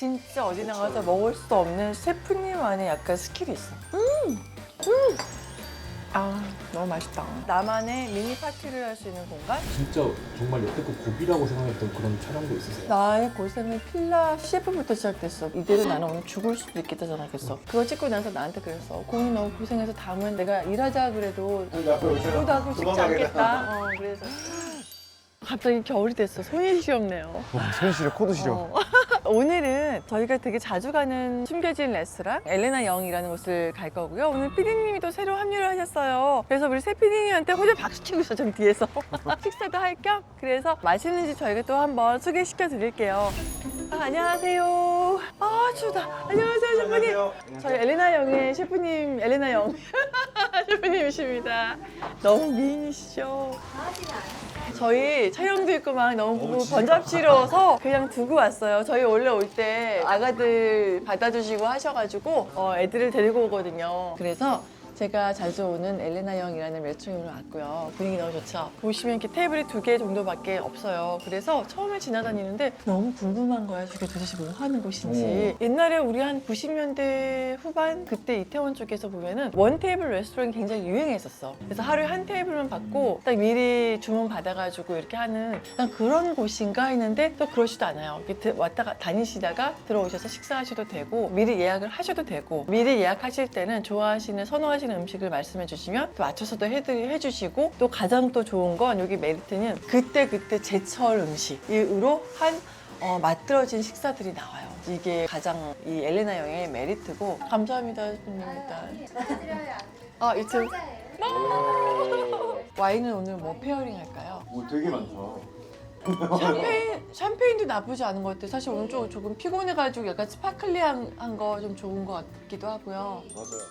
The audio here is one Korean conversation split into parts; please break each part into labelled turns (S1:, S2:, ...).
S1: 진짜 어디 나가서 먹을 수 없는 셰프님만의 약간 스킬이 있어. 아, 너무 맛있다. 나만의 미니 파티를 할 수 있는 공간?
S2: 진짜 정말 역대급 고비라고 생각했던 그런 촬영도 있으세요?
S1: 나의 고생은 필라 셰프부터 시작됐어. 이대로 나는 오늘 죽을 수도 있겠다 생각했어. 그거 찍고 나서 나한테 그랬어. 공이 너무 고생해서 다음은 내가 일하자 그래도 그러다 하고 싶지 않겠다. 그래서 갑자기 겨울이 됐어. 손이 시렵네요.
S3: 손 시려, 코도 시려.
S1: 오늘은 저희가 되게 자주 가는 숨겨진 레스토랑 엘레나 영이라는 곳을 갈 거고요. 오늘 피디님이 또 새로 합류를 하셨어요. 그래서 우리 새 피디님한테 혼자 박수 치고 있어, 좀 뒤에서. 식사도 할 겸 그래서 맛있는 집 저희가 또 한번 소개시켜 드릴게요. 안녕하세요. 아, 추다. 안녕하세요, 셰프님. 저희 엘레나 영의 셰프님, 엘레나 영 셰프님이십니다. 너무 미인이시죠? 저희 촬영도 있고 막 너무 보고 번잡스러워서 그냥 두고 왔어요. 저희 원래 올 때 아가들 받아주시고 하셔가지고 애들을 데리고 오거든요. 그래서 제가 자주 오는 엘레나 영이라는 레스토랑으로 왔고요. 분위기 너무 좋죠? 보시면 이렇게 테이블이 2개 정도밖에 없어요. 그래서 처음에 지나다니는데 너무 궁금한 거야. 저게 도대체 뭐 하는 곳인지. 옛날에 우리 한 90년대 후반 그때 이태원 쪽에서 보면은 원 테이블 레스토랑이 굉장히 유행했었어. 그래서 하루에 한 테이블만 받고 딱 미리 주문 받아가지고 이렇게 하는 난 그런 곳인가 했는데 또 그러지도 않아요. 이렇게 왔다가 다니시다가 들어오셔서 식사하셔도 되고 미리 예약을 하셔도 되고 미리 예약하실 때는 좋아하시는 선호하시는 음식을 말씀해 주시면 또 맞춰서도 해주시고 또 가장 또 좋은 건 여기 메리트는 그때그때 제철 음식으로 한 맛들어진 식사들이 나와요. 이게 가장 이 엘레나 영의 메리트고 감사합니다. 유튜브 와인은 오늘 뭐 페어링 할까요?
S3: 되게 많다.
S1: 샴페인도 나쁘지 않은 것 같아요. 사실 오늘 조금 피곤해가지고 약간 스파클리한 거 좀 좋은 것 같기도 하고요.
S3: 맞아요.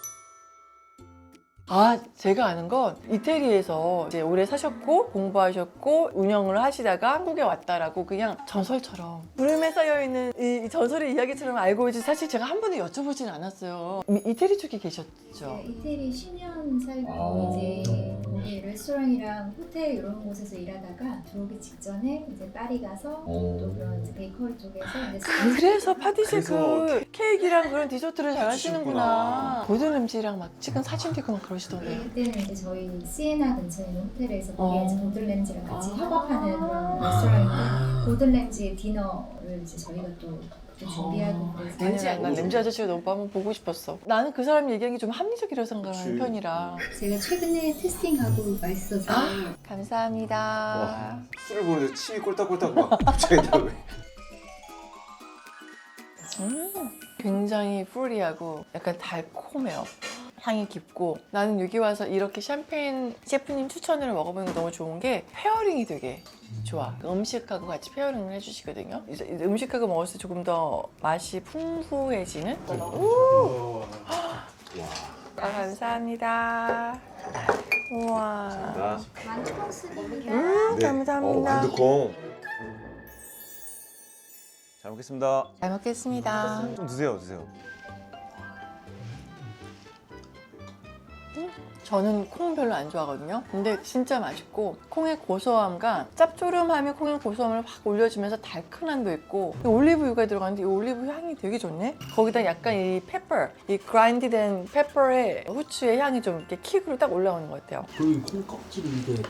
S1: 제가 아는 건 이태리에서 이제 오래 사셨고 공부하셨고 운영을 하시다가 한국에 왔다라고 그냥 전설처럼 구름에 쌓여있는 이 전설의 이야기처럼 알고 있지 사실 제가 한 번도 여쭤보진 않았어요. 이태리 쪽에 계셨죠?
S4: 네, 이태리 10년 살고 이제 거기 레스토랑이랑 호텔 이런 곳에서 일하다가 들어오기 직전에 이제 파리 가서 또 그런 이제 베이커리 쪽에서 이제
S1: 그래서 파티셰프
S3: 그래서
S1: 케이크랑 그런 디저트를 잘 하시는구나. 모든 음식이랑 막 찍은 사진 찍고 막 그러시던데.
S4: 그때는 이제 저희 시에나 근처에 있는 호텔에서 거기에 이제 보들램지랑 같이 협업하는 그런 레스토랑인데 보들램지의 디너를 이제 저희가 또 준비하고 그래서
S1: 램지 아저씨가 너무 한번 보고 싶었어. 나는 그 사람 얘기하는 게 좀 합리적이라고 생각하는 편이라.
S4: 제가 최근에 테스팅하고 맛있어서
S1: 감사합니다.
S3: 술을 보는데 침이 꼴딱꼴딱 막 붙여있다고.
S1: 굉장히 프리하고 약간 달콤해요. 향이 깊고 나는 여기 와서 이렇게 샴페인 셰프님 추천으로 먹어보는 게 너무 좋은 게 페어링이 되게 좋아. 음식하고 같이 페어링을 해주시거든요. 이제 음식하고 먹을 때 조금 더 맛이 풍부해지는. 감사합니다. 우와.
S4: 만두콩 스님이요.
S1: 감사합니다.
S3: 완두콩. 잘 먹겠습니다.
S1: 잘 먹겠습니다.
S3: 좀 드세요.
S1: 저는 콩 별로 안 좋아하거든요. 근데 진짜 맛있고 콩의 고소함과 짭조름함이 콩의 고소함을 확 올려주면서 달큰함도 있고 올리브유가 들어가는데 이 올리브 향이 되게 좋네. 거기다 약간 이 페퍼, 이 그라인드된 페퍼의 후추의 향이 좀 이렇게 킥으로 딱 올라오는 것 같아요.
S2: 그리고 콩 껍질이 이게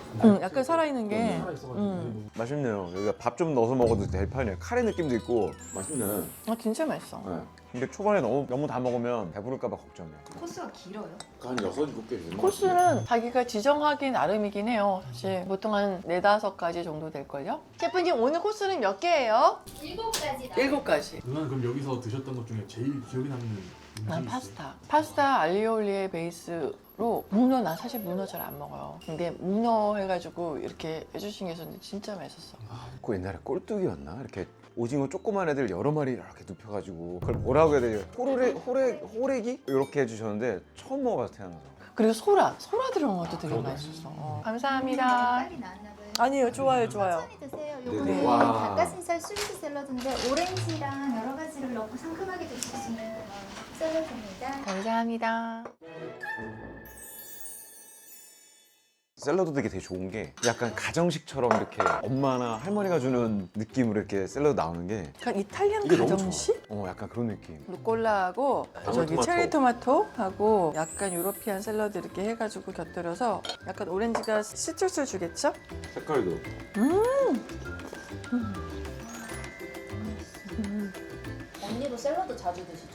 S1: 약간 살아있는 게.
S2: 살아있어가지고
S3: 맛있네요. 여기가 밥 좀 넣어서 먹어도 될 판이에요. 카레 느낌도 있고 맛있네.
S1: 진짜 맛있어.
S3: 네. 근데 초반에 너무 다 먹으면 배부를까 봐 걱정이에요.
S4: 코스가 길어요?
S2: 한 6, 7개 되는
S1: 코스는 자기가 지정하기 나름이긴 해요. 사실 보통 한 4, 5가지 정도 될걸요? 셰프님 오늘 코스는 몇 개예요?
S4: 7가지
S1: 7가지.
S2: 누나는 그럼 여기서 드셨던 것 중에 제일 기억에 남는 음식이
S1: 난
S2: 있어요?
S1: 파스타 알리올리에 베이스로 문어. 나 사실 문어 잘 안 먹어요. 근데 문어 해가지고 이렇게 해주신 게 있었는데 진짜 맛있었어.
S3: 그 옛날에 꼴뚜기였나? 이렇게 오징어 조그만 애들 여러 마리 이렇게 눕혀가지고 그걸 뭐라고 해야 되지? 호래기? 이렇게 해주셨는데 처음 먹어봐서 태어나서.
S1: 그리고 소라 들어간 것도 되게 맛있었어. 감사합니다.
S4: 빨리 나왔나 봐요.
S1: 아니에요, 좋아요.
S4: 천천히 드세요.
S3: 네네.
S4: 요거는
S3: 와.
S4: 닭가슴살 스위트 샐러드인데 오렌지랑 여러 가지를 넣고 상큼하게 드실 수 있는 그런 샐러드입니다.
S1: 감사합니다.
S3: 샐러드 되게 좋은 게 약간 가정식처럼 이렇게 엄마나 할머니가 주는 느낌으로 이렇게 샐러드 나오는 게
S1: 약간 이탈리안
S3: 이게 너무
S1: 가정식?
S3: 약간 그런 느낌.
S1: 루꼴라하고 저기
S3: 방울토마토.
S1: 체리 토마토하고 약간 유러피안 샐러드 이렇게 해가지고 곁들여서 약간 오렌지가 시트러스를 주겠죠?
S3: 색깔도.
S5: 언니도 샐러드 자주 드시죠?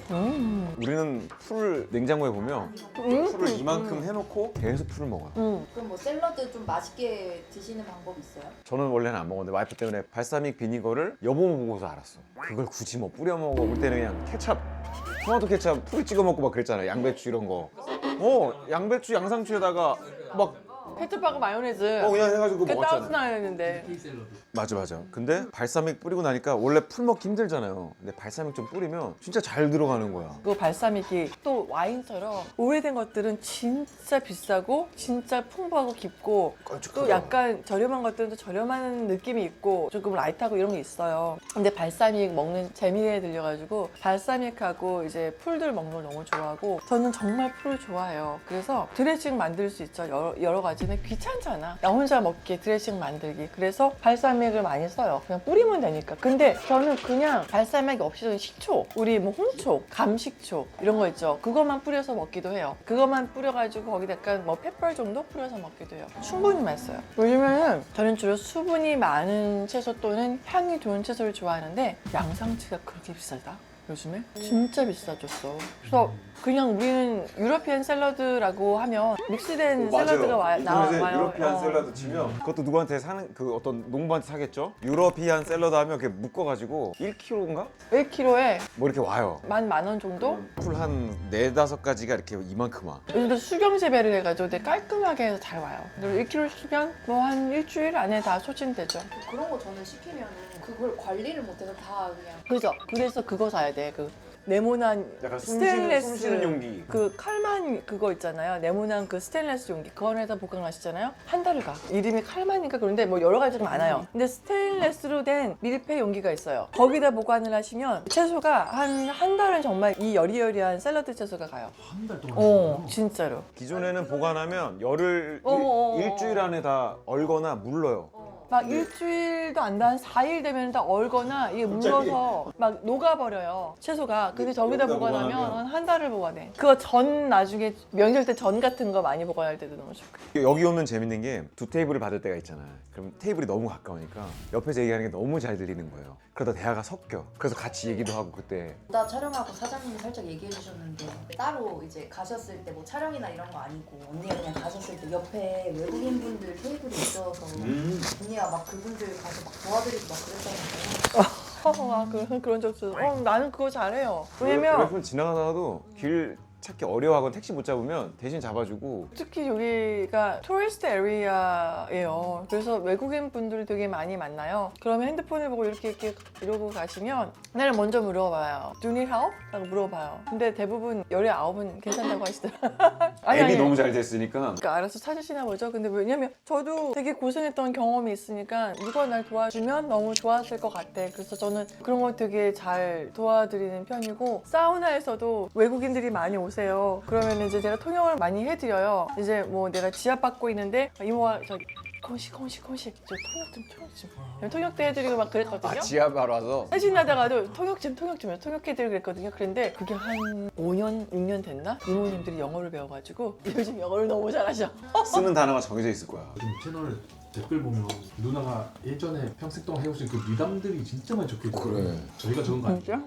S3: 우리는 풀 냉장고에 보면 풀을 이만큼 해놓고 계속 풀을 먹어요.
S5: 그럼 뭐 샐러드 좀 맛있게 드시는 방법 있어요?
S3: 저는 원래는 안 먹었는데 와이프 때문에 발사믹 비니거를 여보 보고서 알았어. 그걸 굳이 뭐 뿌려 먹어볼 때는 그냥 케찹, 토마토 케찹 풀 찍어 먹고 막 그랬잖아요. 양배추 이런 거. 양배추 양상추에다가 막
S1: 케첩하고 마요네즈
S3: 그냥 해가지고
S1: 그
S3: 먹었잖아요.
S1: 따스나 했는데
S3: 맞아. 근데 발사믹 뿌리고 나니까 원래 풀 먹기 힘들잖아요. 근데 발사믹 좀 뿌리면 진짜 잘 들어가는 거야.
S1: 그 발사믹이 또 와인처럼 오래된 것들은 진짜 비싸고 진짜 풍부하고 깊고 또 약간 저렴한 것들은 또 저렴한 느낌이 있고 조금 라이트하고 이런 게 있어요. 근데 발사믹 먹는 재미에 들려가지고 발사믹하고 이제 풀들 먹는 걸 너무 좋아하고 저는 정말 풀을 좋아해요. 그래서 드레싱 만들 수 있죠. 여러 가지는 귀찮잖아. 나 혼자 먹기에 드레싱 만들기. 그래서 발사믹을 많이 써요. 그냥 뿌리면 되니까. 근데 저는 그냥 발사믹이 없이도 식초, 우리 뭐 홍초, 감식초 이런 거 있죠. 그것만 뿌려서 먹기도 해요. 그것만 뿌려가지고 거기다 약간 뭐 페퍼 정도 뿌려서 먹기도 해요. 충분히 맛있어요. 요즘에는 저는 주로 수분이 많은 채소 또는 향이 좋은 채소를 좋아하는데 양상추가 그렇게 비싸다. 요즘에 진짜 비싸졌어. 그래서 그냥 우리는 유러피안 샐러드라고 하면 믹스된 샐러드가 나와요.
S3: 유러피안 샐러드 치면 그것도 누구한테 사는 그 어떤 농부한테 사겠죠? 유러피안 샐러드 하면 이렇게 묶어가지고 1kg인가?
S1: 1kg에
S3: 뭐 이렇게 와요.
S1: 10,000원 정도?
S3: 풀 한 4-5가지가 이렇게 이만큼 와.
S1: 요즘도 수경 재배를 해가지고 되게 깔끔하게 해서 잘 와요. 그리고 1kg 시면 뭐 한 일주일 안에 다 소진되죠.
S5: 그런 거 저는 시키면은 그걸 관리를 못해서 다 그냥
S1: 그죠? 그래서 그거 사야 돼. 그 네모난
S3: 약간
S1: 스테인레스
S3: 숨쉬는 용기.
S1: 그 칼만 그거 있잖아요. 네모난 그 스테인레스 용기 그거에다 보관하시잖아요. 한 달을 가. 이름이 칼만인가 그런데 뭐 여러 가지가 많아요. 근데 스테인레스로 된 밀폐 용기가 있어요. 거기다 보관을 하시면 채소가 한 달은 정말 이 여리여리한 샐러드 채소가 가요.
S2: 한 달 동안
S1: 진짜로.
S3: 기존에는 보관하면 열흘, 일주일 안에 다 얼거나 물러요.
S1: 막 일주일도 안 돼, 한 4일 되면 다 얼거나 이게 물러서 막 녹아버려요 채소가. 근데 저기다
S3: 여기다
S1: 보관하면 한 달을 보관해. 그거 전 나중에 명절 때 전 같은 거 많이 보관할 때도 너무 좋고.
S3: 여기 오면 재밌는 게 두 테이블을 받을 때가 있잖아. 그럼 테이블이 너무 가까우니까 옆에서 얘기하는 게 너무 잘 들리는 거예요. 그러다 대화가 섞여. 그래서 같이 얘기도 하고 그때
S5: 나 촬영하고 사장님이 살짝 얘기해 주셨는데 따로 이제 가셨을 때 뭐 촬영이나 이런 거 아니고 언니가 그냥 가셨을 때 옆에 외국인 분들 테이블이 있어서 언니가 막 그분들 가서 막 도와드리고 막 그랬잖아요.
S1: 그런 적 없어. 나는 그거 잘해요. 왜냐면
S3: 웨이플 지나가다가도 길 찾기 어려워하거나 택시 못 잡으면 대신 잡아주고.
S1: 특히 여기가 토리스트 에리아예요. 그래서 외국인 분들 되게 많이 만나요. 그러면 핸드폰을 보고 이렇게 이러고 가시면 나를 먼저 물어봐요. Do you need help? 라고 물어봐요. 근데 대부분 19은 괜찮다고 하시더라고요.
S3: 앱이 너무 잘 됐으니까.
S1: 그러니까 알아서 찾으시나 보죠. 근데 왜냐면 저도 되게 고생했던 경험이 있으니까 누가 날 도와주면 너무 좋았을 것 같아. 그래서 저는 그런 거 되게 잘 도와드리는 편이고 사우나에서도 외국인들이 많이 오세요. 그러면 이제 제가 통역을 많이 해드려요. 이제 뭐 내가 지압받고 있는데 이모가 저 공식 저 통역도 해드리고 막 그랬거든요.
S3: 지압 바로 와서.
S1: 해진하다가도 통역 좀 통역해드리고 그랬거든요. 그런데 그게 한 5년, 6년 됐나? 이모님들이 영어를 배워가지고 요즘 영어를 너무 잘하셔.
S3: 쓰는 단어가 정해져 있을 거야.
S2: 요즘 채널 댓글 보면 누나가 예전에 평생 동안 해오신 그 미담들이 진짜 많이 적혀있어요.
S3: 그래.
S2: 저희가 적은 거 아니에요?
S1: 진짜?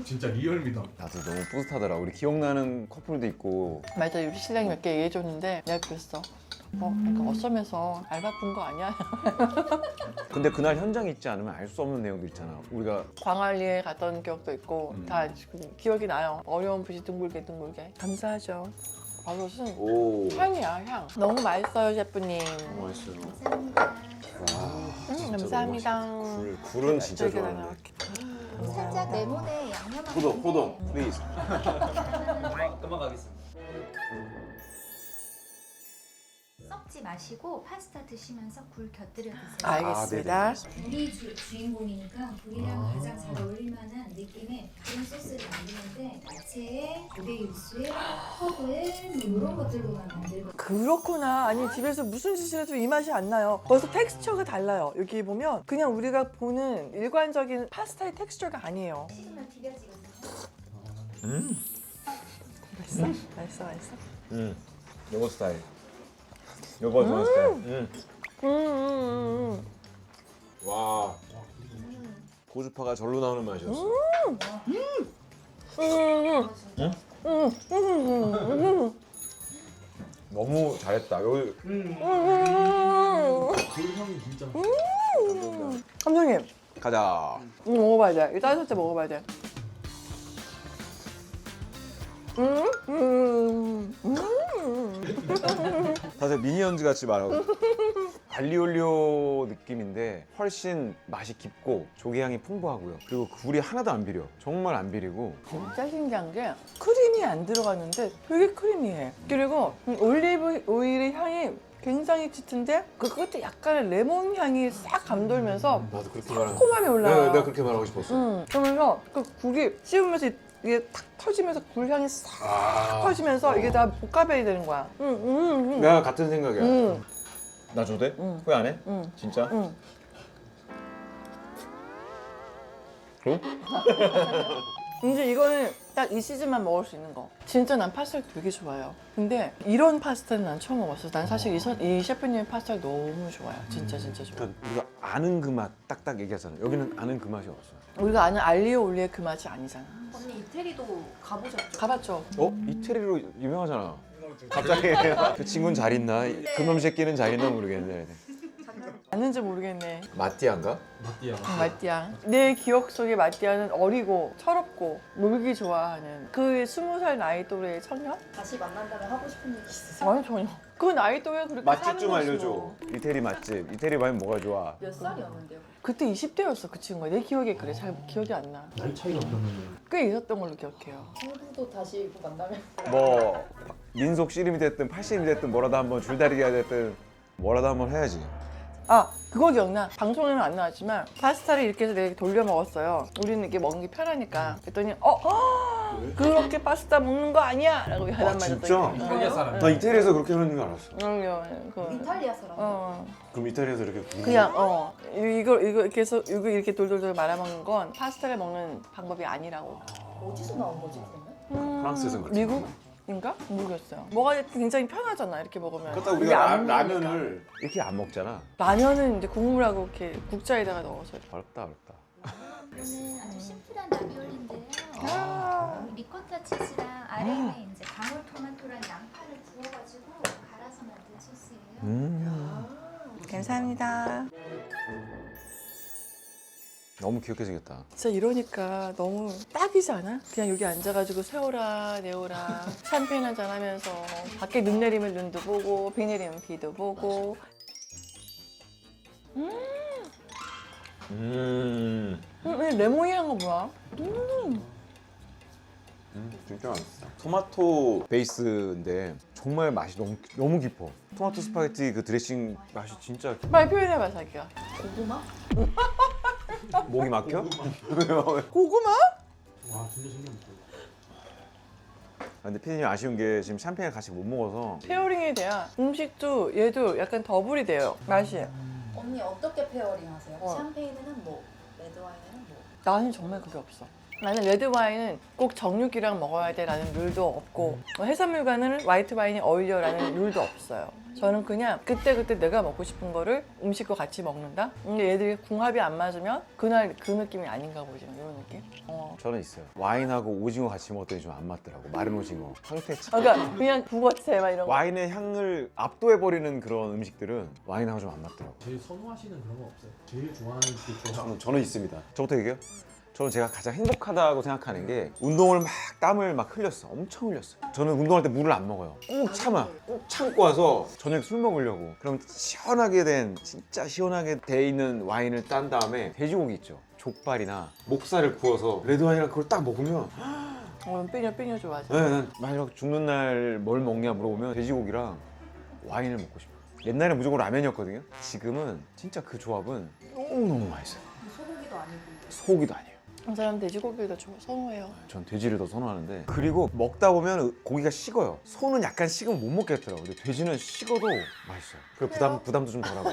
S2: 진짜 리얼 미담.
S3: 나도 너무 뿌듯하더라. 우리 기억나는 커플도 있고.
S1: 맞아, 우리 신랑이 몇 개 얘기해줬는데 내가 그랬어. 약간 어썸에서 알바 푼 거 아니야?
S3: 근데 그날 현장에 있지 않으면 알 수 없는 내용도 있잖아. 우리가
S1: 광안리에 갔던 기억도 있고 다 지금 기억이 나요. 어려운 붓이 둥글게 감사하죠. 버섯은
S3: 오.
S1: 향이야, 향. 너무 맛있어요, 셰프님.
S3: 맛있어요.
S1: 감사합니다.
S3: 굴은 진짜
S1: 여기다
S3: 좋아하네.
S1: 넣을게.
S4: 살짝 레몬에 양념한
S3: 호동, 플리즈.
S4: 썩지 마시고 파스타 드시면서 굴 곁들여 드세요.
S1: 알겠습니다.
S4: 우리 주인공이니까 굴이랑 가장 잘 어울릴 만한 느낌의 다른 소스를 만드는데 야채에 조개 육수에 허브에 이런 것들로만 만들고
S1: 그렇구나. 아니 집에서 무슨 짓을 해도 이 맛이 안 나요. 벌써 텍스처가 달라요. 여기 보면 그냥 우리가 보는 일관적인 파스타의 텍스처가 아니에요.
S4: 식으면 비벼지거든요.
S1: 맛있어? 맛있어?
S3: 요거 스타일. 요거 좋아하는 스타일. 와. 고주파가 절로 나오는 맛이었어. 너무 잘했다. 여기
S2: 그 향이 진짜
S1: 감독님
S3: 가자.
S1: 이거 먹어봐야 돼. 이거 따뜻할 때 먹어봐야 돼.
S3: 사실 미니언즈 같이 말하고 알리올리오 느낌인데 훨씬 맛이 깊고 조개향이 풍부하고요. 그리고 굴이 하나도 안 비려. 정말 안 비리고.
S1: 진짜 신기한 게 크림이 안 들어갔는데 되게 크리미해. 그리고 올리브 오일의 향이 굉장히 짙은데 그 끝에 약간의 레몬 향이 싹 감돌면서
S3: 나도 그렇게 말하고.
S1: 콤함이 올라와.
S3: 내가 그렇게 말하고 싶었어.
S1: 그러면서 그 굴이 씹으면서 이게 탁 터지면서 굴 향이 싹 터지면서 이게 다 복합이 되는 거야.
S3: 내가 같은 생각이야.
S1: 음.
S3: 나 줘도 돼?
S1: 응.
S3: 후회 안 해?
S1: 응.
S3: 진짜?
S1: 응.
S3: 그럼?
S1: 이제 이거는 딱 이 시즌만 먹을 수 있는 거. 진짜 난 파스타를 되게 좋아해요. 근데 이런 파스타는 난 처음 먹었어. 난 사실 이 셰프님의 파스타를 너무 좋아요. 진짜 진짜 좋아.
S3: 그러니까 우리가 아는 그 맛 딱딱 얘기하잖아. 여기는 아는 그 맛이 없어.
S1: 우리가 아는 알리오 올리의 그 맛이 아니잖아.
S5: 언니 이태리도 가보셨죠?
S1: 가봤죠?
S3: 이태리로 유명하잖아. 갑자기 그 친구는 잘 있나? 그놈 새끼는 잘 있나 모르겠네.
S1: 아는지 모르겠네.
S3: 마띠아인가?
S2: 마띠아.
S1: 마띠아. 내 기억 속의 마띠아는 어리고 철없고 놀기 좋아하는 그 20살 나이 또래의 청년?
S5: 다시 만난다면 하고 싶은 얘기 있으세요?
S1: 아니 전혀. 그 나이 또래 그렇게
S3: 맛집
S1: 사는
S3: 좀
S1: 거지
S3: 알려줘.
S1: 뭐.
S3: 이태리 맛집. 이태리 와인 뭐가 좋아?
S5: 몇 살이었는데요?
S1: 그때 20대였어 그 친구가. 내 기억에 그래. 잘 기억이 안 나.
S2: 나이 차이가 그러면
S1: 꽤 있었던 걸로 기억해요.
S5: 친구도 다시 만나면
S3: 뭐 민속 씨름이 됐든 팔씨름이 됐든 뭐라도 한번 줄다리기가 됐든 뭐라도 한번 해야지.
S1: 아 그거 기억나. 방송에는 안 나왔지만 파스타를 이렇게 해서 내가 돌려 먹었어요. 우리는 이렇게 먹는 게 편하니까. 그랬더니 그렇게 파스타 먹는 거 아니야? 라고 하단 말이
S3: 진짜?
S2: 이탈리아 사람.
S3: 나 이태리에서 그렇게 하는 줄 알았어.
S1: 그
S5: 이탈리아 사람.
S3: 그럼 이태리에서 이렇게 구운
S1: 그냥 이거 이렇게 해서 이거 이렇게 돌돌돌 말아 먹는 건 파스타를 먹는 방법이 아니라고.
S5: 어디서 나온 거지 그러면?
S3: 프랑스에서는 그렇지.
S1: 미국인가? 모르겠어요. 뭐가 굉장히 편하잖아 이렇게 먹으면.
S3: 그렇다고
S1: 이게
S3: 우리가
S1: 안 먹으니까.
S3: 라면을 이렇게 안 먹잖아.
S1: 라면은 이제 국물하고 이렇게 국자에다가 넣어서.
S3: 어렵다.
S4: 이거는 아주 심플한 라비올리인데요.
S1: 아.
S4: 리코타 치즈랑 아래에 이제 방울토마토랑 양파를 구워가지고 갈아서 만든 소스예요.
S1: 감사합니다.
S3: 너무 귀엽게생겼다.
S1: 진짜 이러니까 너무 딱이지 않아? 그냥 여기 앉아가지고 세워라 내오라 샴페인 한잔 하면서 밖에 눈 내리면 눈도 보고 비 내리면 비도 보고. 이 레몬이 한 거 뭐야?
S3: 진짜 맛있어. 토마토 베이스인데 정말 맛이 너무 깊어. 토마토 스파게티 그 드레싱 맛이 진짜
S1: 빨리 표현해봐 자기가.
S5: 고구마?
S3: 목이 막혀?
S1: 고구마?
S2: 와 진짜 신기하다.
S3: 근데 피디님 아쉬운 게 지금 샴페인을 같이 못 먹어서
S1: 페어링이 돼야 음식도 얘도 약간 더블이 돼요 맛이.
S5: 언니 어떻게 페어링 하세요?
S1: 어.
S5: 샴페인은 뭐, 레드 와인은 뭐?
S1: 나는 정말 그게 없어. 나는 레드 와인은 꼭 정육이랑 먹어야 돼라는 룰도 없고 해산물과는 화이트 와인이 어울려라는 룰도 없어요. 저는 그냥 그때그때 내가 먹고 싶은 거를 음식과 같이 먹는다? 근데 얘들이 궁합이 안 맞으면 그날 그 느낌이 아닌가 보지 이런 느낌?
S3: 저는 있어요. 와인하고 오징어 같이 먹었더니 좀 안 맞더라고. 마른 오징어, 황태차.
S1: 그러니까 그냥 북어채 막 이런 거.
S3: 와인의 향을 압도해버리는 그런 음식들은 와인하고 좀 안 맞더라고.
S2: 제일 선호하시는 그런 거 없어요? 제일 좋아하는 게 좋아.
S3: 저는 있습니다. 저부터 얘기해요? 저는 제가 가장 행복하다고 생각하는 게 운동을 막 땀을 막 흘렸어. 엄청 흘렸어. 저는 운동할 때 물을 안 먹어요. 꾹 참아. 꾹 참고 와서 저녁에 술 먹으려고. 그럼 시원하게 된 진짜 시원하게 돼 있는 와인을 딴 다음에 돼지고기 있죠. 족발이나 목살을 구워서 레드 와인이랑 그걸 딱 먹으면
S1: 삐녀 좋아하지.
S3: 네, 난 마지막 죽는 날 뭘 먹냐 물어보면 돼지고기랑 와인을 먹고 싶어. 옛날에 무조건 라면이었거든요. 지금은 진짜 그 조합은 너무너무 맛있어요.
S5: 소고기도 아니고
S3: 소고기도 아니에요.
S1: 저는 돼지고기를 더 선호해요.
S3: 전 돼지를 더 선호하는데 그리고 먹다 보면 고기가 식어요. 소는 약간 식으면 못 먹겠더라고. 근데 돼지는 식어도 맛있어요. 그 부담도 좀 덜하고.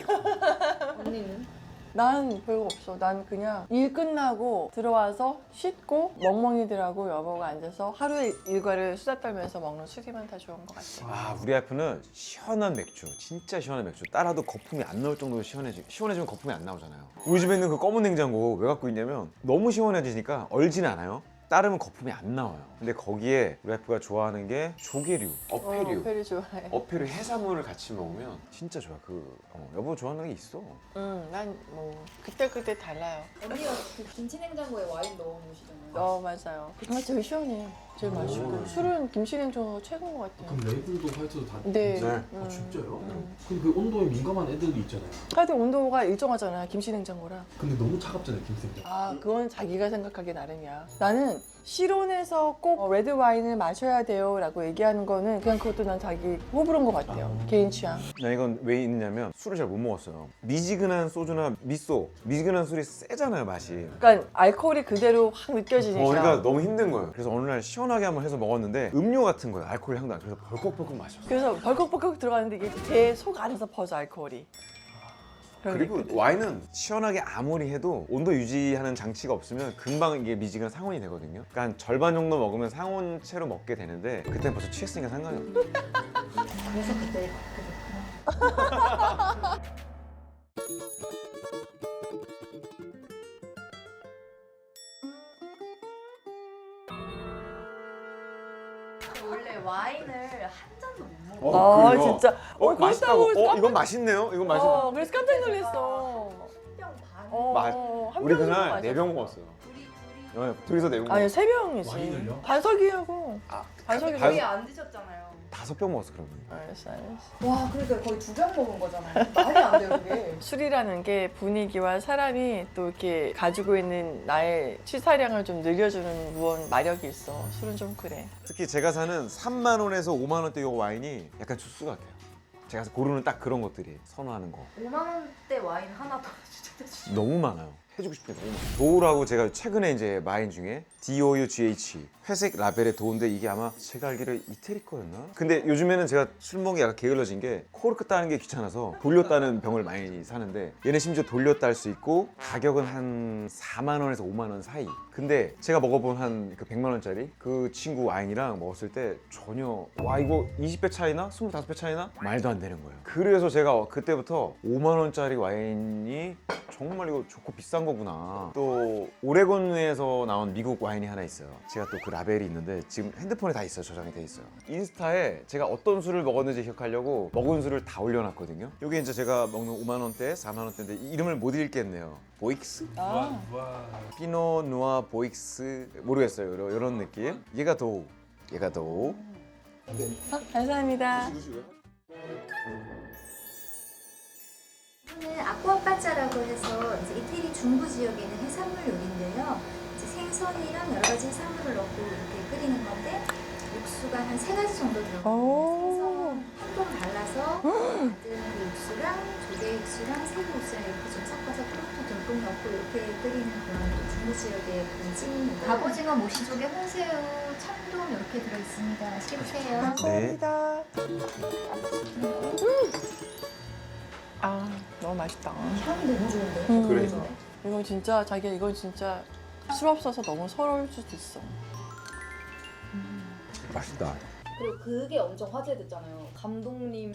S5: 언니는?
S1: 난 별거 없어. 난 그냥 일 끝나고 들어와서 씻고 멍멍이들하고 여보가 앉아서 하루의 일과를 수다 떨면서 먹는 술이면 다 좋은 것 같아.
S3: 아 우리 와이프는 시원한 맥주, 진짜 시원한 맥주 따라도 거품이 안 나올 정도로 시원해지면 거품이 안 나오잖아요. 우리 집에 있는 그 검은 냉장고 왜 갖고 있냐면 너무 시원해지니까 얼진 않아요. 따르면 거품이 안 나와요. 근데 거기에 우리 와이프가 좋아하는 게 조개류, 어패류.
S1: 페리 좋아해.
S3: 어패류 해산물을 같이 먹으면 진짜 좋아. 여보 좋아하는 게 있어.
S1: 난 뭐 그때 달라요.
S5: 언니가 그 김치냉장고에 와인 넣어놓으시잖아요.
S1: 맞아요. 정말 제일 시원해. 제일 맛있고. 술은 김치냉장고가 최고인 것 같아요.
S2: 그럼 레이블도 화이트도 다.
S1: 네.
S3: 네.
S2: 아 진짜요? 그럼 그 온도에 민감한 애들이 있잖아요.
S1: 하여튼 온도가 일정하잖아. 김치냉장고라.
S2: 근데 너무 차갑잖아요 김치냉장.
S1: 그건 자기가 생각하기 나름이야. 나는 실온에서 꼭 레드 와인을 마셔야 돼요 라고 얘기하는 거는 그냥 그것도 난 자기 호불호인 것 같아요. 개인 취향.
S3: 나 이건 왜 있느냐면 술을 잘 못 먹었어요. 미지근한 소주나 미지근한 술이 세잖아요 맛이.
S1: 그러니까 알코올이 그대로 확 느껴지니까.
S3: 그러니까 너무 힘든 거예요. 그래서 어느 날 시원하게 한번 해서 먹었는데 음료 같은 거예요. 알코올 향도 안. 그래서 벌컥벌컥 마셨어요.
S1: 그래서 벌컥벌컥 들어가는데 이게 제 속 안에서 퍼져 알코올이. 그런 게
S3: 그리고
S1: 있거든.
S3: 와인은 시원하게 아무리 해도 온도 유지하는 장치가 없으면 금방 이게 미지근 상온이 되거든요. 그러니까 한 절반 정도 먹으면 상온채로 먹게 되는데 그때는 벌써 취했으니까 상관이 없어요.
S4: 그래서 그때 그렇게 됐구나.
S5: 원래 와인을 한 잔도 못 먹어.
S3: 그래요?
S1: 진짜.
S3: 맛있다고.
S1: 그렇다고
S3: 이건 맛있네요. 이건 맛있어.
S1: 그래서 깜짝 놀랐어.
S5: 한병 반.
S1: 한
S3: 우리
S1: 병
S3: 그날
S1: 정도
S3: 4병
S1: 마셨어.
S3: 먹었어요.
S5: 둘이.
S3: 둘이서 4병 먹었어요.
S1: 아니 3병이지.
S2: 와인을요?
S1: 반석이하고. 반석이
S3: 반-
S5: 거의 안 드셨잖아요.
S3: 5병 먹었어 그러면.
S1: 알았어.
S5: 와, 그러니까 거의 2병 먹은 거잖아요. 말이 안 돼요, 그게.
S1: 술이라는 게 분위기와 사람이 또 이렇게 가지고 있는 나의 취사량을 좀 늘려주는 무언 마력이 있어. 술은 좀 그래.
S3: 특히 제가 사는 3만 원에서 5만 원대 이 와인이 약간 주스 같아요. 제가 고르는 딱 그런 것들이 선호하는 거
S5: 5만 원대 와인 하나 더 주셔도
S3: 너무 많아요. 해주고 싶은 게 너무 많아요. 도우라고 제가 최근에 이제 와인 중에 DOUGH 회색 라벨의 도우인데 이게 아마 제가 알기로 이태리 거였나? 근데 요즘에는 제가 술 먹는 게 약간 게을러진 게 코르크 따는 게 귀찮아서 돌려 따는 병을 많이 사는데 얘는 심지어 돌려 딸 수 있고 가격은 한 4만 원에서 5만 원 사이. 근데 제가 먹어본 한 그 100만 원짜리 그 친구 와인이랑 먹었을 때 전혀 와 이거 20배 차이나? 25배 차이나? 말도 안 되는 거예요. 그래서 제가 그때부터 5만 원짜리 와인이 정말 이거 좋고 비싼 거구나. 또 오레곤에서 나온 미국 와인이 하나 있어요. 제가 또 그 라벨이 있는데 지금 핸드폰에 다 있어요. 저장이 돼 있어요. 인스타에 제가 어떤 술을 먹었는지 기억하려고 먹은 술을 다 올려놨거든요. 여기 이제 제가 먹는 5만 원대, 4만 원대인데 이름을 못 읽겠네요. 보익스?
S1: 아,
S2: 와.
S3: 피노 누아 보익스 모르겠어요. 이런 느낌. 얘가 도우.
S1: 감사합니다.
S4: 이거는 아쿠아파짜라고 해서 이제 이태리 중부 지역에 있는 해산물 요리인데요. 이제 생선이랑 여러 가지 해산물을 넣고 이렇게 끓이는 건데 육수가 한 3가지 정도 들어가요.
S1: 오.
S4: 생선 한번 발라서 만든 그 육수랑 조개 육수랑 새우 육수랑 이렇게 좀 섞어서 토마토 듬뿍 넣고 이렇게 끓이는 그런 또 중부 지역의 그런 찜입니다. 갑오징어, 모시조개, 홍새우, 참돔 이렇게 들어있습니다. 맛있게 드세요.
S1: 감사합니다. 너무 맛있다.
S4: 향이 너무 좋은데?
S3: 그래.
S1: 이건 진짜 자기야 이건 진짜 술 없어서 너무 서러울 수도 있어.
S3: 맛있다.
S5: 그리고 그게 엄청 화제됐잖아요. 감독님.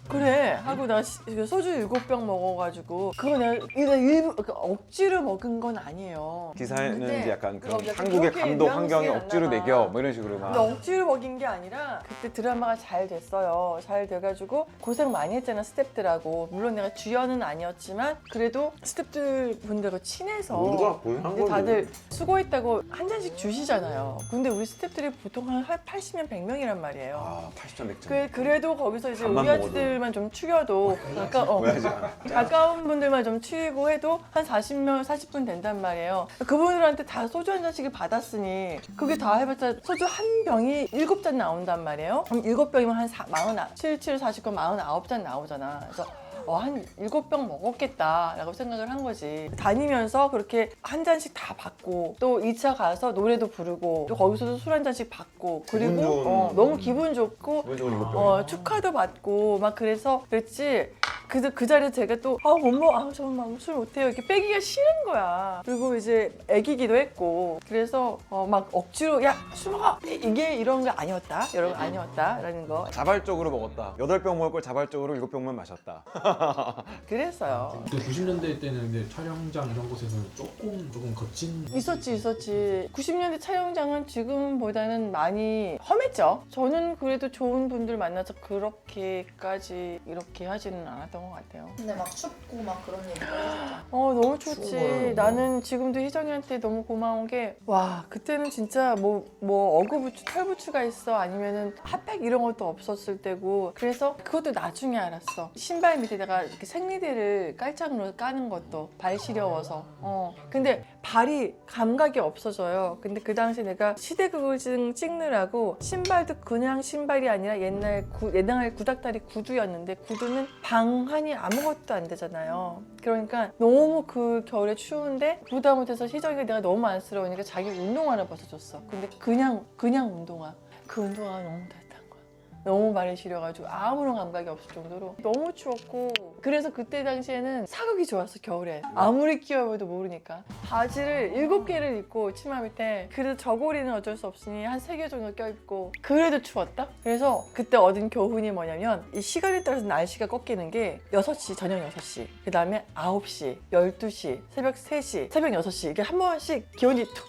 S1: 그래 하고 나 소주 7병 먹어가지고 그거 내가 일부 그러니까 억지로 먹은 건 아니에요.
S3: 기사에는
S1: 근데
S3: 이제 약간 그런
S1: 그거
S3: 한국의
S1: 그렇게
S3: 감독 환경에
S1: 뉘앙스가
S3: 억지로
S1: 안 나나.
S3: 매겨 뭐 이런 식으로
S1: 근데
S3: 막.
S1: 억지로 먹인 게 아니라 그때 드라마가 잘 됐어요. 잘 돼가지고 고생 많이 했잖아 스태프들하고. 물론 내가 주연은 아니었지만 그래도 스태프들 분들과 친해서 근데 다들 수고했다고 한 잔씩 주시잖아요. 근데 우리 스태프들이 보통 한 80명 100명이란 말이에요.
S3: 아 80점 100점.
S1: 그래도 거기서 이제
S3: 밥만
S1: 우리 아저씨들만 좀 추겨도 가까운 분들만 좀 추이고 해도 한 40명 40분 된단 말이에요. 그분들한테 다 소주 한 잔씩을 받았으니 그게 다 해봤자 소주 한 병이 7잔 나온단 말이에요. 그럼 7병이면 한 47, 49, 49잔 나오잖아. 그래서 한 7병 먹었겠다라고 생각을 한 거지. 다니면서 그렇게 한 잔씩 다 받고 또 2차 가서 노래도 부르고 또 거기서도 술 한 잔씩 받고 그리고
S3: 기분 좋은-
S1: 너무 기분 좋고
S3: 기분 좋은 이거
S1: 축하도 받고 막 그래서 그랬지. 그 자리에 제가 또 정말 술 못해요 이렇게 빼기가 싫은 거야. 그리고 이제 애기기도 했고 그래서 막 억지로 야 술 먹어 이게 이런 거 아니었다 여러분 아니었다라는 거
S3: 자발적으로 먹었다. 8병 먹을 걸 자발적으로 7병만 마셨다.
S1: 그랬어요.
S2: 그 90년대 때는 근데 촬영장 이런 곳에서는 조금 거친
S1: 있었지. 90년대 촬영장은 지금보다는 많이 험했죠. 저는 그래도 좋은 분들 만나서 그렇게까지 이렇게 하지는 않았던 것 같아요.
S5: 근데 막 춥고 막 그런 얘기 해주셨죠.
S1: 너무 좋지.
S3: 추워요.
S1: 나는 지금도 희정이한테 너무 고마운 게, 와, 그때는 진짜 뭐 어구부츠, 털부츠가 있어. 아니면은 핫팩 이런 것도 없었을 때고. 그래서 그것도 나중에 알았어. 신발 밑에다가 이렇게 생리대를 깔짝으로 까는 것도 발 시려워서. 근데 발이 감각이 없어져요. 근데 그 당시 내가 시대그을증 찍느라고 신발도 그냥 신발이 아니라 옛날 구닥다리 구두였는데 구두는 방한이 아무것도 안 되잖아요. 그러니까 너무 그 겨울에 추운데 부담 못해서 희정이가 내가 너무 안쓰러우니까 자기 운동화를 벗어줬어. 근데 그냥 운동화. 그 운동화가 너무 따뜻한 거야. 너무 발이 시려가지고 아무런 감각이 없을 정도로 너무 추웠고 그래서 그때 당시에는 사극이 좋았어 겨울에. 아무리 끼워봐도 모르니까 바지를 7개를 입고 치마 밑에 그래도 저고리는 어쩔 수 없으니 한 3개 정도 껴입고 그래도 추웠다? 그래서 그때 얻은 교훈이 뭐냐면 이 시간에 따라서 날씨가 꺾이는 게 6시 저녁 6시 그 다음에 9시 12시 새벽 3시 새벽 6시 이게 한 번씩 기온이 툭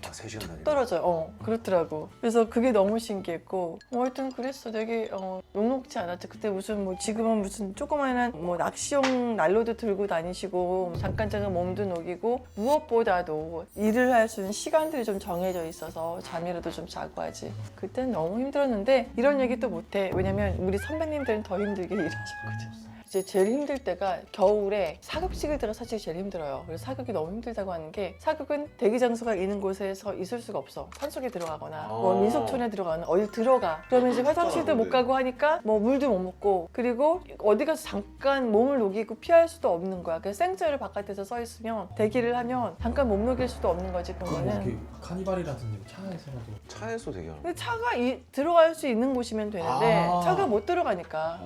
S3: 3시간 다니고.
S1: 떨어져요. 그렇더라고. 그래서 그게 너무 신기했고 하여튼 그랬어. 되게 녹록지 않았죠. 그때 무슨 지금은 무슨 조그마한 낚시용 난로도 들고 다니시고 잠깐 몸도 녹이고 무엇보다도 일을 할 수 있는 시간들이 좀 정해져 있어서 잠이라도 좀 자고 하지. 그때는 너무 힘들었는데 이런 얘기 또 못해. 왜냐면 우리 선배님들은 더 힘들게 일하셨거든. 이제 제일 힘들 때가 겨울에 사극 찍을 때가 사실 제일 힘들어요. 그래서 사극이 너무 힘들다고 하는 게 사극은 대기 장소가 있는 곳에서 있을 수가 없어. 산속에 들어가거나 민속촌에 들어가거나 어디 들어가. 그러면 이제 화장실도 못 가고 하니까 물도 못 먹고 그리고 어디 가서 잠깐 몸을 녹이고 피할 수도 없는 거야. 그래서 생짜를 바깥에서 서 있으면 대기를 하면 잠깐 몸 녹일 수도 없는 거지. 그런
S2: 뭐 이렇게
S1: 거는.
S2: 카니발이라든지 차에서라도
S3: 차에서 대기하는
S1: 근데 차가 들어갈 수 있는 곳이면 되는데 차가 못 들어가니까.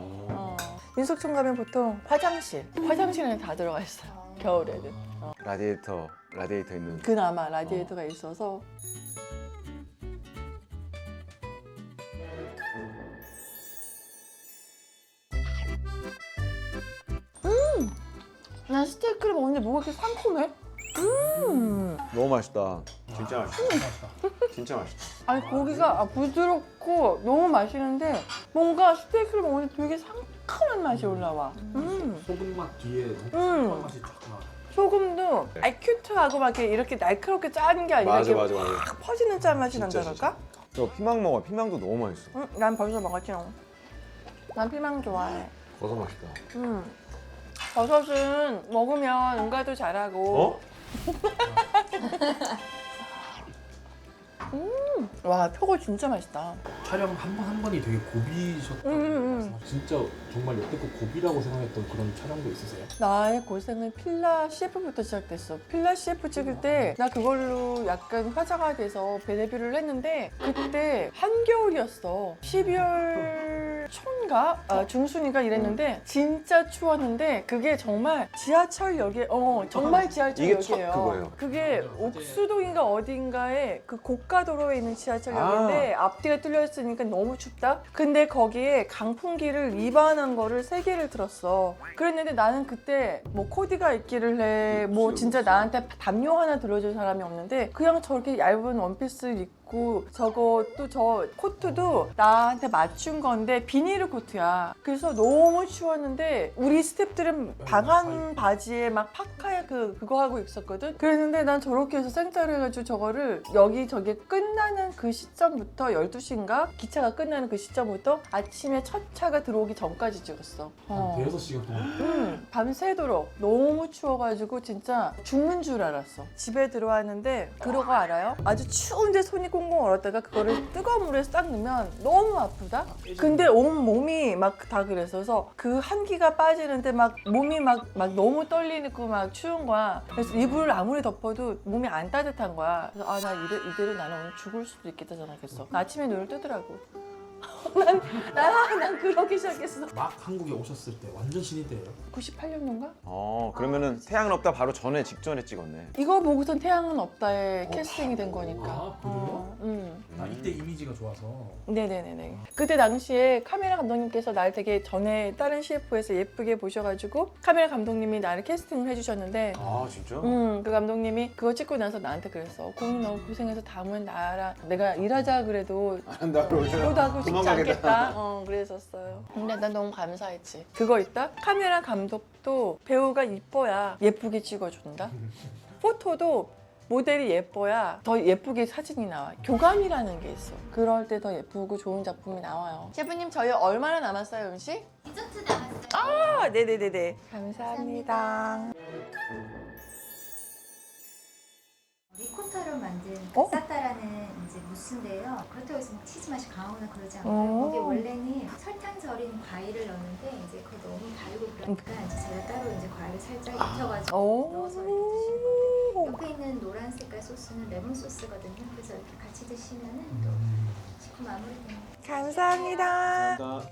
S1: 민속촌 가면 보통 화장실에 다 들어가 있어요. 겨울에는.
S3: 라디에이터 있는.
S1: 그나마 라디에이터가 있어서. 난 스테이크를 먹는데 뭐가 이렇게 상콤해?
S3: 너무 맛있다. 진짜 맛있다. 진짜 맛있다.
S1: 아니 고기가 부드럽고 너무 맛있는데 뭔가 스테이크를 먹는데 되게 상큼한 맛이 올라와.
S2: 소금 맛 뒤에
S1: 음.
S2: 소금 맛이 쫙 나.
S1: 소금도 큐트하고 막 이렇게 날카롭게 짜는 게 아니라 이렇게
S3: 맞아.
S1: 막 퍼지는 짠맛이
S3: 진짜,
S1: 난다랄까?
S3: 저 피망 먹어. 피망도 너무 맛있어.
S1: 난 벌써 먹었지. 난 피망 좋아해.
S3: 버섯 맛있다.
S1: 버섯은 먹으면 응가도 잘하고. 와 표고 진짜 맛있다.
S2: 촬영 한 번이 되게 고비셨다고 진짜 정말 여태껏 고비라고 생각했던 그런 촬영도 있으세요?
S1: 나의 고생은 필라 CF부터 시작됐어. 필라 CF 찍을 때 나 그걸로 약간 화제가 돼서 데뷔를 했는데 그때 한겨울이었어. 12월 초인가? 중순인가 이랬는데 진짜 추웠는데 그게 정말 지하철역에 정말 지하철역이에요.
S3: 이게 첫 그거예요.
S1: 그게 옥수동인가 어딘가에 그 고가도로에 있는 지하철역인데 앞뒤가 뚫려 있으니까 너무 춥다. 근데 거기에 강풍기를 위반한 거를 3개를 들었어. 그랬는데 나는 그때 코디가 있기를 해. 진짜 나한테 담요 하나 들어줄 사람이 없는데 그냥 저렇게 얇은 원피스를 입고 저것도 저 코트도 나한테 맞춘 건데 비닐 코트야. 그래서 너무 추웠는데 우리 스태프들은 방한 바지에 막 파카에 그거 하고 있었거든. 그랬는데 난 저렇게 해서 생짜를 해가지고 저거를 여기저기 끝나는 그 시점부터 12시인가 기차가 끝나는 그 시점부터 아침에 첫 차가 들어오기 전까지 찍었어.
S2: 한 대여섯 시간 동안.
S1: 밤새도록 너무 추워가지고 진짜 죽는 줄 알았어. 집에 들어왔는데 그거 알아요? 아주 추운데 손이 꽁꽁 얼었다가 그거를 뜨거운 물에 싹 넣으면 너무 아프다. 근데 온 몸이 막 다 그래서 그 한기가 빠지는데 막 몸이 막 너무 떨리고 막 추운 거야. 그래서 이불을 아무리 덮어도 몸이 안 따뜻한 거야. 그래서 아, 나 이대로 나는 오늘 죽을 수도 있겠다 생각했어. 아침에 눈을 뜨더라고. 난 그러기 시작했어.
S2: 막 한국에 오셨을 때 완전 신인 때예요.
S1: 98년도인가?
S3: 그러면은 태양은 없다 바로 직전에 찍었네.
S1: 이거 보고선 태양은 없다에 캐스팅이 된 거니까.
S2: 아, 그래요?
S1: 응.
S2: 이때 이미지가 좋아서.
S1: 네네네네. 그때 당시에 카메라 감독님께서 날 되게 전에 다른 CF에서 예쁘게 보셔가지고 카메라 감독님이 나를 캐스팅을 해주셨는데
S3: 아 진짜?
S1: 그 감독님이 그거 찍고 나서 나한테 그랬어. 고민 너무 고생해서 다음은 나랑 내가 일하자 그래도
S3: 안 한다고
S1: 그러다고 쉽지
S3: 도망가겠다.
S1: 않겠다. 그랬었어요. 근데 난 너무 감사했지. 그거 있다? 카메라 감독도 배우가 이뻐야 예쁘게 찍어준다. 포토도 모델이 예뻐야 더 예쁘게 사진이 나와. 교감이라는 게 있어. 그럴 때 더 예쁘고 좋은 작품이 나와요. 셰프님 저희 얼마나 남았어요, 음식?
S4: 디저트 남았어요.
S1: 아, 네네네네. 감사합니다.
S4: 리코타로 만든
S1: 어?
S4: 사타라는 이제 무스인데요. 그렇다고 해서 막 치즈 맛이 강하거나 그러지 않고요.
S1: 어.
S4: 거기 원래는 설탕 절인 과일을 넣는데 이제 그거 너무 달고 그러니까 이제 제가 따로 이제 과일을 살짝 익혀가지고
S1: 오.
S4: 넣어서 이렇게 드시는 건데 옆에 있는 노란 색깔 소스는 레몬 소스거든요. 그래서 이렇게 같이 드시면은 또 식후 마무리됩니다.
S1: 감사합니다.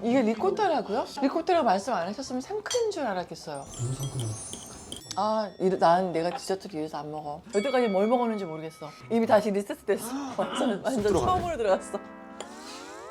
S1: 이게 리코타라고요? 리코타라고 말씀 안 하셨으면 생크림 줄 알았겠어요.
S2: 무슨 상큼해요?
S1: 아, 난 내가 디저트를 위해서 안 먹어. 여태까지 뭘 먹었는지 모르겠어. 입이 다시 리셋됐어. 완전 처음으로 들어갔어.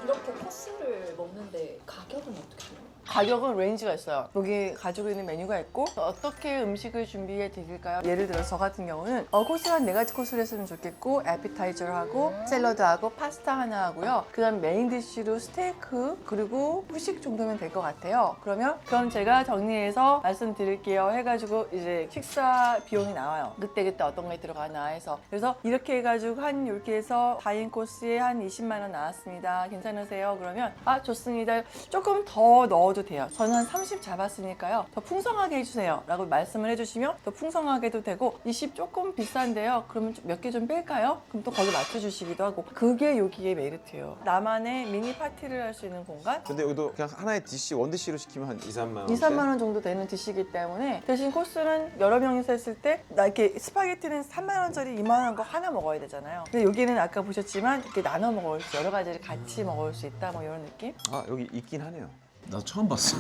S5: 이렇게 코스를 먹는데 가격은 어떻게 돼요?
S1: 가격은 레인지가 있어요. 여기 가지고 있는 메뉴가 있고 어떻게 음식을 준비해 드릴까요? 예를 들어서 저 같은 경우는 코스 한 4가지 코스를 했으면 좋겠고 에피타이저를 하고 샐러드하고 파스타 하나 하고요. 그 다음 메인 디쉬로 스테이크 그리고 후식 정도면 될 것 같아요. 그럼 제가 정리해서 말씀드릴게요 해가지고 이제 식사 비용이 나와요. 그때 어떤 게 들어가나 해서 그래서 이렇게 해가지고 이렇게 해서 4인 코스에 한 20만 원 나왔습니다. 괜찮으세요? 그러면 아 좋습니다. 조금 더 넣어도 돼요. 저는 한 30 잡았으니까요. 더 풍성하게 해주세요. 라고 말씀을 해주시면 더 풍성하게도 되고 20 조금 비싼데요. 그러면 몇 개 좀 뺄까요? 그럼 또 거기 맞춰주시기도 하고 그게 여기의 메리트예요. 나만의 미니 파티를 할 수 있는 공간?
S3: 근데 여기도 그냥 하나의 디시 원디시로 시키면 한 2, 3만 원.
S1: 2, 3만 원 정도 되는 디시기 때문에 대신 코스는 여러 명이서 했을 때 나 이렇게 스파게티는 3만 원짜리 2만 원 거 하나 먹어야 되잖아요. 근데 여기는 아까 보셨지만 이렇게 나눠 먹을 수 여러 가지를 같이 먹을 수 있다 뭐 이런 느낌?
S3: 아 여기 있긴 하네요.
S2: 나 처음 봤어.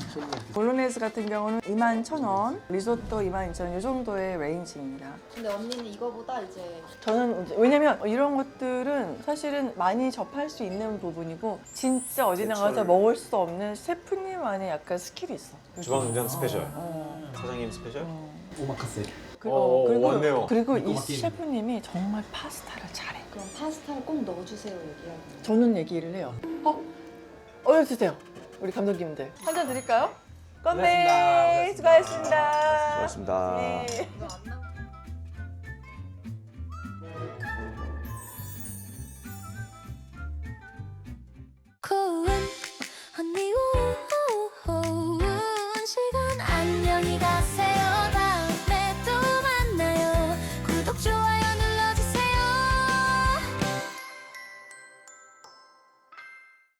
S1: 볼로네즈 같은 경우는 21,000원, 리조또 22,000원 이 정도의 레인지입니다.
S5: 근데 언니는 이거보다 이제
S1: 저는 왜냐면 이런 것들은 사실은 많이 접할 수 있는 부분이고 진짜 어디 나가서 먹을 수 없는 셰프님만의 약간 스킬이 있어.
S3: 주방장 스페셜.
S1: 어.
S3: 사장님 스페셜.
S2: 오마카세.
S3: 왔네요.
S1: 그리고 이
S2: 꼬마 게임.
S1: 셰프님이 정말 파스타를 잘해.
S5: 그럼 파스타를 꼭 넣어주세요 얘기하고.
S1: 저는 얘기를 해요. 주세요. 우리 감독님들. 한 잔 드릴까요? 건배! 수고하셨습니다.
S3: 수고하셨습니다.
S1: 네.
S5: 이거 안 나와.
S6: cool.